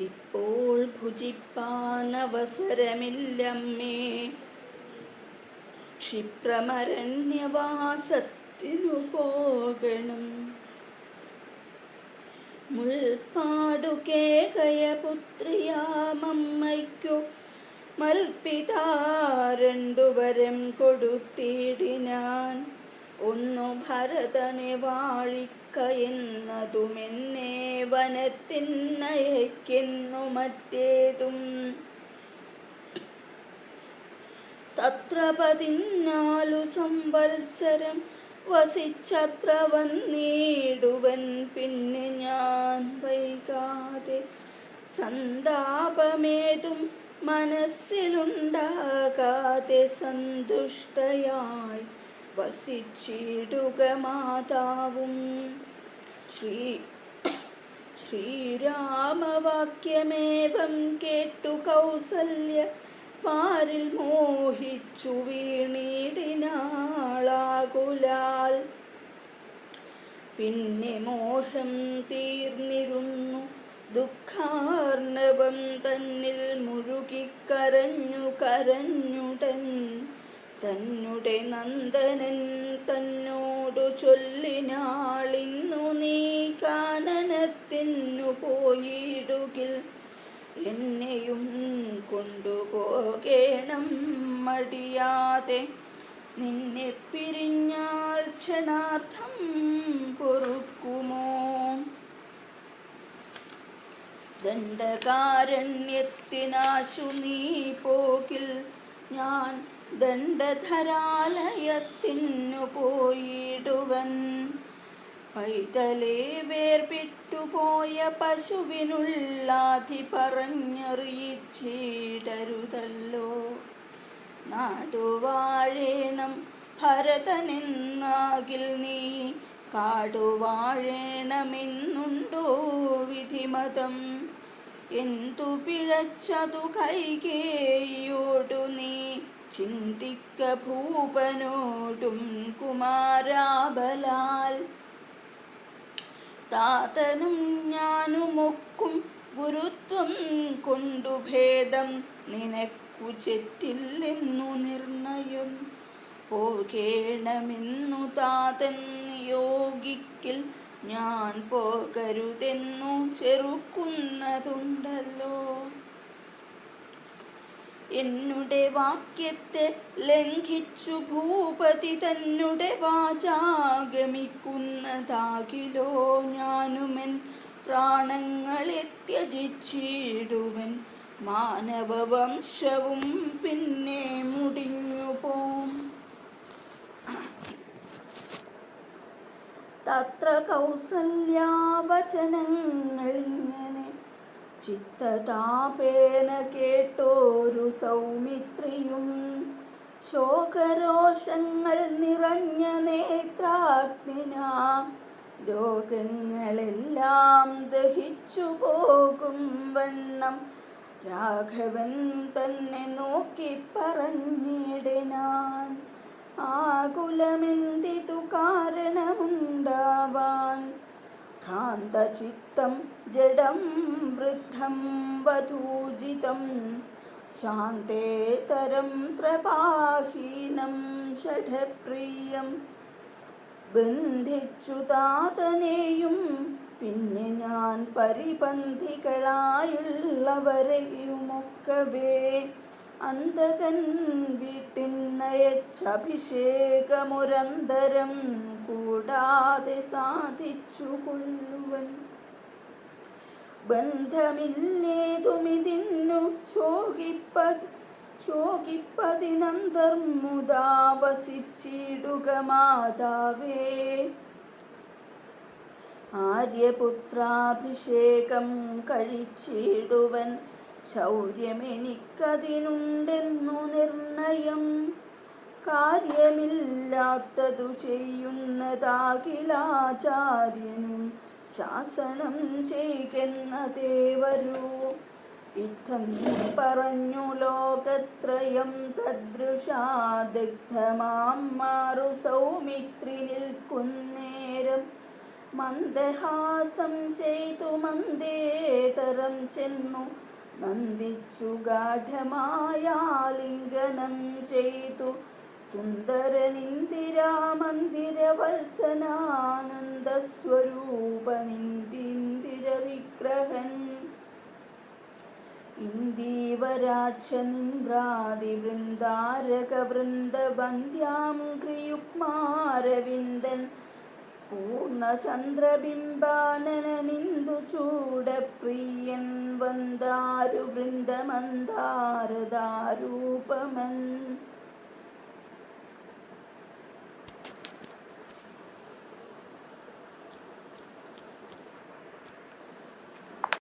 ഇപ്പോൾ ഭുജിപ്പാനവസരമില്ലമ്മേ, ക്ഷിപ്രമരണ്യവാസത്തിനു പോകണം. മുൾപ്പാടുകേകയ പുത്രിയാമമ്മയ്ക്കു മൽപിതാ രണ്ടുവരം കൊടുത്തിടിനാൻ. ഒന്നു ഭരതനെ വാഴിക്ക എന്നതുമെന്നേ വനത്തിനയക്കെന്നു മറ്റേതും. തത്ര 14 സംവത്സരം വസിച്ചത്ര വന്നിടുവൻ. പിന്നെ ഞാൻ വൈകാതെ സന്താപമേതും മനസ്സിലുണ്ടാകാതെ സന്തുഷ്ടയായി വസിച്ചിടുക മാതാവും. ശ്രീരാമവാക്യമേവം കേട്ടു കൗസല്യ പാരിൽ മോഹിച്ചു വീണിടിനാളാകുലാൽ. പിന്നെ മോഹം തീർന്നിരുന്നു ദുഃഖാർണവം തന്നിൽ മുഴുകിക്കരഞ്ഞുടൻ. തന്നെ നന്ദനൻ തന്നോടു ചൊല്ലിനാളിന്നു നീ കാനനത്തിനു പോയിടുകിൽ എന്നെയും കൊണ്ടുപോകേണം മടിയാതെ. നിന്നെ പിരിഞ്ഞാൽ ക്ഷണാർത്ഥം പൊറുക്കുമോ? ദണ്ഡകാരണ്യത്തിനാശു നീ പോകിൽ ഞാൻ ദണ്ഡധരാലയത്തിനു പോയിടുവൻ. പൈതലേ വേർപിട്ടുപോയ പശുവിനുള്ളാധി പറഞ്ഞറിയിച്ചിടരുതല്ലോ. നാടുവാഴേണം ഭരതനെന്നാകിൽ നീ കാടുവാഴേണമെന്നുണ്ടോ വിധിമതം? എന്തു പിഴച്ചതു കൈകേയിയോടു നീ ചിന്തിക്ക ഭൂപനോടും കുമാരാബലാൽ. താതനും ഞാനുമൊക്കും ഗുരുത്വം കൊണ്ടു ഭേദം നിനക്കു ചെറ്റില്ലെന്നു നിർണയം. പോകേണമെന്നു താതൻ നിയോഗിക്കിൽ ഞാൻ പോകരുതെന്നു ചെറുക്കുന്നതുണ്ടല്ലോ. എന്നുടെ വാക്യത്തെ ലംഘിച്ചു ഭൂപതി തന്നെ വാചാഗമിക്കുന്നതാകിലോ ഞാനുമെൻ പ്രാണങ്ങളെ ത്യജിച്ചിടുവൻ. മാനവവംശവും പിന്നെ മുടിഞ്ഞുപോം. തത്ര കൗസല്യാവചനങ്ങളിങ്ങനെ ചിത്തതാപേന കേട്ടോരു സൗമിത്രിയും. ശോകരോഷങ്ങൾ നിറഞ്ഞ നേത്രാഗ്നിനാ രോഗങ്ങളെല്ലാം ദഹിച്ചു പോകും വണ്ണം രാഘവൻ തന്നെ നോക്കി പറഞ്ഞിടിനാൻ. ആകുലമെന്തിതു കാരണമുണ്ടാവാൻ? ഭ്രാന്തചിത്തം ജഡം വൃദ്ധം വധൂജിതം ശാന്തേതരം പ്രപാഹീനം ഷഠപ്രിയം. ബന്ധിച്ചു താതനെയും പിന്നെ ഞാൻ പരിപന്ധികളായുള്ളവരെയുമൊക്കവേ അന്തകൻ വീട്ടിന്നയച്ചഭിഷേകമുരന്തരം കൂടാതെ സാധിച്ചു കൊള്ളുവൻ. ബന്ധമില്ലേതുമിതിന്നു ശോകിപ്പതിനന്തർമുദാ വസിച്ചിടുക മാതാവേ. ആര്യപുത്രാഭിഷേകം കഴിച്ചിടുവൻ ശൗര്യമെനിക്കതിനുണ്ടെന്നു നിർണയം. കാര്യമില്ലാത്തതു ചെയ്യുന്നതാകിലാചാര്യനും ശാസനം ചെയ്യെന്നതേ വരൂ. ഇത്തം പറഞ്ഞു ലോകത്രയം തദ്ദൃശാ ദഗ്ധമാം മാറു സൗമിത്രി നിൽക്കുന്നേരം മന്ദഹാസം ചെയ്തു മന്ദേതരം ചെന്നു നന്ദിച്ചു ഗാഠമായാലിംഗനം ചെയ്തു സുന്ദരനിന്ദിരാമന്ദിരവത്സനാനന്ദ സ്വരൂപനിന്ദിന്ദിര വിഗ്രഹൻ ഇന്ദീവരാക്ഷനിന്ദ്രാദിവൃന്ദാരക വൃന്ദവന്ദ്യാം ക്രിയുഗ്മാരവിന്ദൻ പൂർണ്ണചന്ദ്രബിംബാനനനിന്ദുചൂടപ്രിയൻ വന്ദാരു വൃന്ദമന്ദാരദാരൂപമൻ